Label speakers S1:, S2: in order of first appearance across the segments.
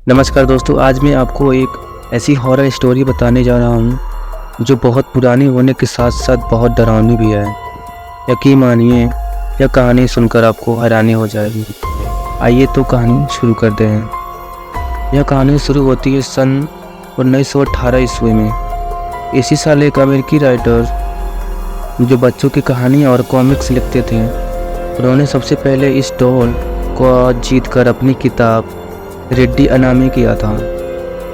S1: नमस्कार दोस्तों, आज मैं आपको एक ऐसी हॉरर स्टोरी बताने जा रहा हूँ जो बहुत पुरानी होने के साथ साथ बहुत डरावनी भी है। यकीन मानिए, यह कहानी सुनकर आपको हैरानी हो जाएगी। आइए तो कहानी शुरू करते हैं। यह कहानी शुरू होती है सन 1918 ईस्वी में। इसी साल एक अमेरिकी राइटर जो बच्चों की कहानी और कॉमिक्स लिखते थे, उन्होंने सबसे पहले इस डॉल को जीत कर अपनी किताब रेड्डी अनामी किया था।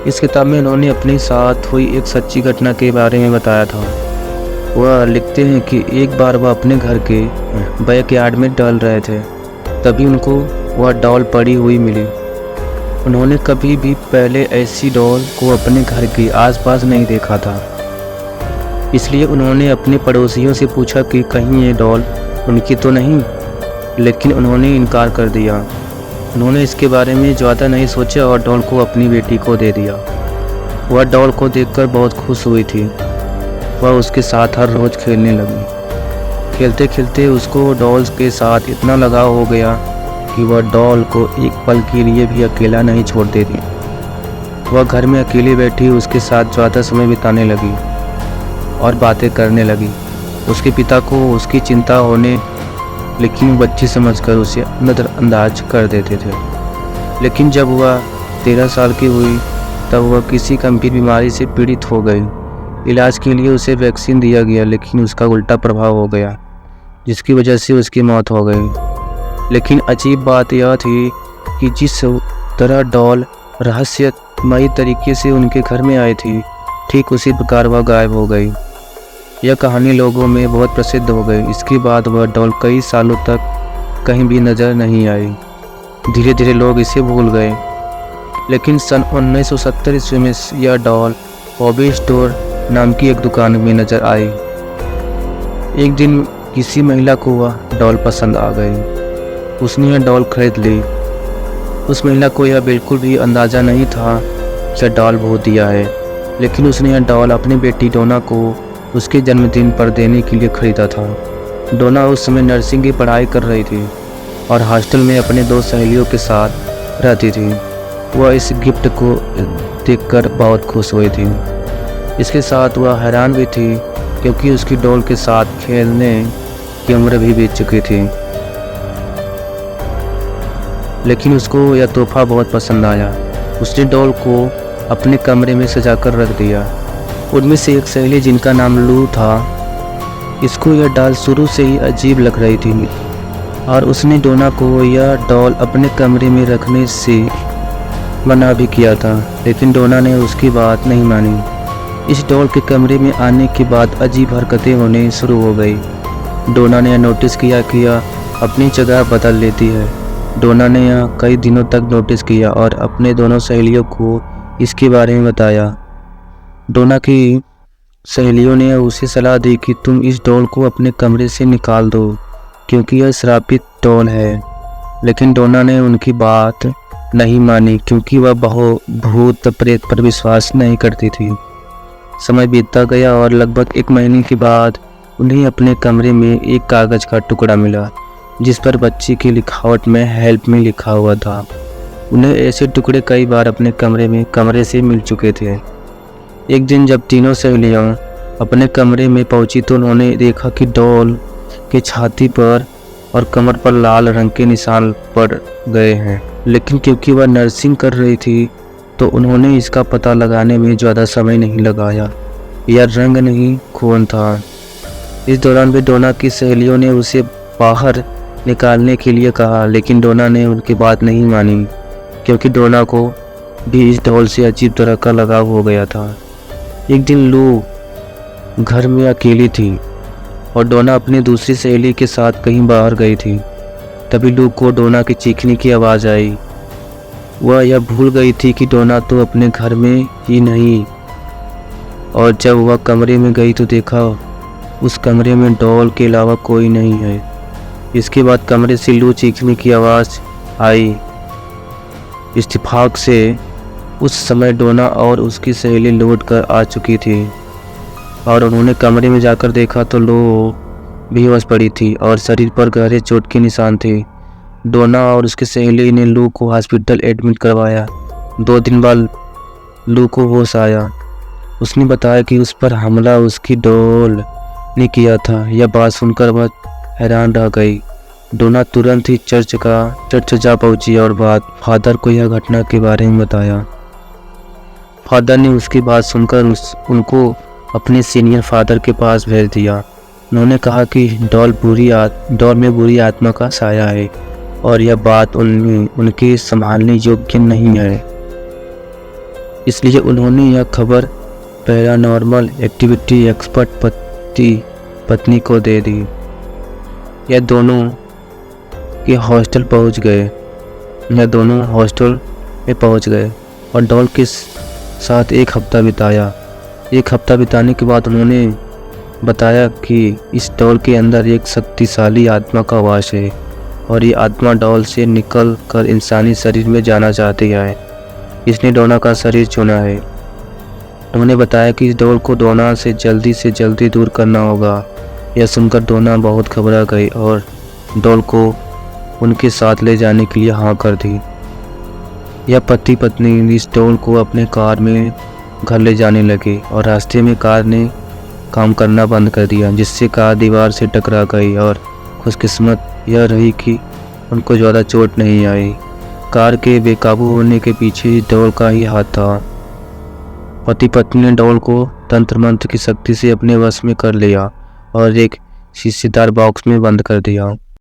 S1: इस किताब में उन्होंने अपने साथ हुई एक सच्ची घटना के बारे में बताया था। वह लिखते हैं कि एक बार वह अपने घर के बैकयार्ड में टहल रहे थे, तभी उनको वह डॉल पड़ी हुई मिली। उन्होंने कभी भी पहले ऐसी डॉल को अपने घर के आसपास नहीं देखा था, इसलिए उन्होंने अपने पड़ोसियों से पूछा कि कहीं ये डॉल उनकी तो नहीं, लेकिन उन्होंने इनकार कर दिया। उन्होंने इसके बारे में ज़्यादा नहीं सोचा और डॉल को अपनी बेटी को दे दिया। वह डॉल को देखकर बहुत खुश हुई थी। वह उसके साथ हर रोज़ खेलने लगी। खेलते खेलते उसको डॉल्स के साथ इतना लगाव हो गया कि वह डॉल को एक पल के लिए भी अकेला नहीं छोड़ती थी। वह घर में अकेली बैठी उसके साथ ज़्यादा समय बिताने लगी और बातें करने लगी। उसके पिता को उसकी चिंता होने, लेकिन बच्ची समझकर उसे नज़रअंदाज कर देते थे। लेकिन जब वह 13 साल की हुई तब वह किसी गंभीर बीमारी से पीड़ित हो गई। इलाज के लिए उसे वैक्सीन दिया गया, लेकिन उसका उल्टा प्रभाव हो गया, जिसकी वजह से उसकी मौत हो गई। लेकिन अजीब बात यह थी कि जिस तरह डॉल रहस्यमयी तरीके से उनके घर में आई थी, ठीक उसी प्रकार वह गायब हो गई। यह कहानी लोगों में बहुत प्रसिद्ध हो गई। इसके बाद वह डॉल कई सालों तक कहीं भी नज़र नहीं आई। धीरे धीरे लोग इसे भूल गए। लेकिन सन 1970 ईस्वी में यह डॉल हॉबी स्टोर नाम की एक दुकान में नज़र आई। एक दिन किसी महिला को वह डॉल पसंद आ गई। उसने यह डॉल खरीद ली। उस महिला को यह बिल्कुल भी अंदाज़ा नहीं था कि यह डॉल भूत दिया है, लेकिन उसने यह डॉल अपनी बेटी डोना को उसके जन्मदिन पर देने के लिए खरीदा था। डोना उस समय नर्सिंग की पढ़ाई कर रही थी और हॉस्टल में अपने 2 सहेलियों के साथ रहती थी। वह इस गिफ्ट को देखकर बहुत खुश हुई थी। इसके साथ वह हैरान भी थी, क्योंकि उसकी डॉल के साथ खेलने की उम्र भी बीत चुकी थी। लेकिन उसको यह तोहफा बहुत पसंद आया। उसने डॉल को अपने कमरे में सजाकर रख दिया। उनमें से एक सहेली, जिनका नाम लू था, इसको यह डॉल शुरू से ही अजीब लग रही थी और उसने डोना को यह डॉल अपने कमरे में रखने से मना भी किया था, लेकिन डोना ने उसकी बात नहीं मानी। इस डॉल के कमरे में आने के बाद अजीब हरकतें होने शुरू हो गई। डोना ने यह नोटिस किया कि यह अपनी जगह बदल लेती है। डोना ने यह कई दिनों तक नोटिस किया और अपने दोनों सहेलियों को इसके बारे में बताया। डोना की सहेलियों ने उसे सलाह दी कि तुम इस डॉल को अपने कमरे से निकाल दो, क्योंकि यह श्रापित डॉल है। लेकिन डोना ने उनकी बात नहीं मानी, क्योंकि वह भूत प्रेत पर विश्वास नहीं करती थी। समय बीतता गया और लगभग 1 महीने के बाद उन्हें अपने कमरे में एक कागज़ का टुकड़ा मिला, जिस पर बच्ची की लिखावट में हेल्प मी लिखा हुआ था। उन्हें ऐसे टुकड़े कई बार अपने कमरे से मिल चुके थे। एक दिन जब तीनों सहेलियां अपने कमरे में पहुंची तो उन्होंने देखा कि डॉल के छाती पर और कमर पर लाल रंग के निशान पड़ गए हैं। लेकिन क्योंकि वह नर्सिंग कर रही थी, तो उन्होंने इसका पता लगाने में ज़्यादा समय नहीं लगाया। यह रंग नहीं, खून था। इस दौरान भी डोना की सहेलियों ने उसे बाहर निकालने के लिए कहा, लेकिन डोना ने उनकी बात नहीं मानी, क्योंकि डोना को भी इस डॉल से अजीब तरह का लगाव हो गया था। एक दिन लू घर में अकेली थी और डोना अपनी दूसरी सहेली के साथ कहीं बाहर गई थी। तभी लू को डोना की चीखने की आवाज़ आई। वह यह भूल गई थी कि डोना तो अपने घर में ही नहीं, और जब वह कमरे में गई तो देखा उस कमरे में डॉल के अलावा कोई नहीं है। इसके बाद कमरे से लू चीखने की आवाज़ आई। इत्तेफाक से उस समय डोना और उसकी सहेली लौट कर आ चुकी थी और उन्होंने कमरे में जाकर देखा तो लो बेहोश पड़ी थी और शरीर पर गहरे चोट के निशान थे। डोना और उसकी सहेली ने लू को हॉस्पिटल एडमिट करवाया, 2 दिन बाद लू को होश आया। उसने बताया कि उस पर हमला उसकी डॉल ने किया था। यह बात सुनकर वह हैरान रह गई। डोना तुरंत ही चर्च जा पहुंची और फादर को यह घटना के बारे में बताया। फादर ने उसकी बात सुनकर उनको अपने सीनियर फादर के पास भेज दिया। उन्होंने कहा कि डॉल में बुरी आत्मा का साया है और यह बात उनके संभालने योग्य नहीं है। इसलिए उन्होंने यह खबर पैरानॉर्मल एक्टिविटी एक्सपर्ट पत्नी को दे दी। यह दोनों हॉस्टल में पहुंच गए और डॉल के साथ एक हफ्ता बिताया। एक हफ्ता बिताने के बाद उन्होंने बताया कि इस डॉल के अंदर एक शक्तिशाली आत्मा का वास है और ये आत्मा डॉल से निकल कर इंसानी शरीर में जाना चाहती है। इसने डोना का शरीर चुना है। उन्होंने बताया कि इस डॉल को डोना से जल्दी दूर करना होगा। यह सुनकर डोना बहुत घबरा गई और डॉल को उनके साथ ले जाने के लिए हाँ कर दी। यह पति पत्नी इस डॉल को अपने कार में घर ले जाने लगे और रास्ते में कार ने काम करना बंद कर दिया, जिससे कार दीवार से टकरा गई और खुशकिस्मत यह रही कि उनको ज़्यादा चोट नहीं आई। कार के बेकाबू होने के पीछे डॉल का ही हाथ था। पति पत्नी ने डॉल को तंत्र मंत्र की शक्ति से अपने वश में कर लिया और एक शीशेदार बॉक्स में बंद कर दिया।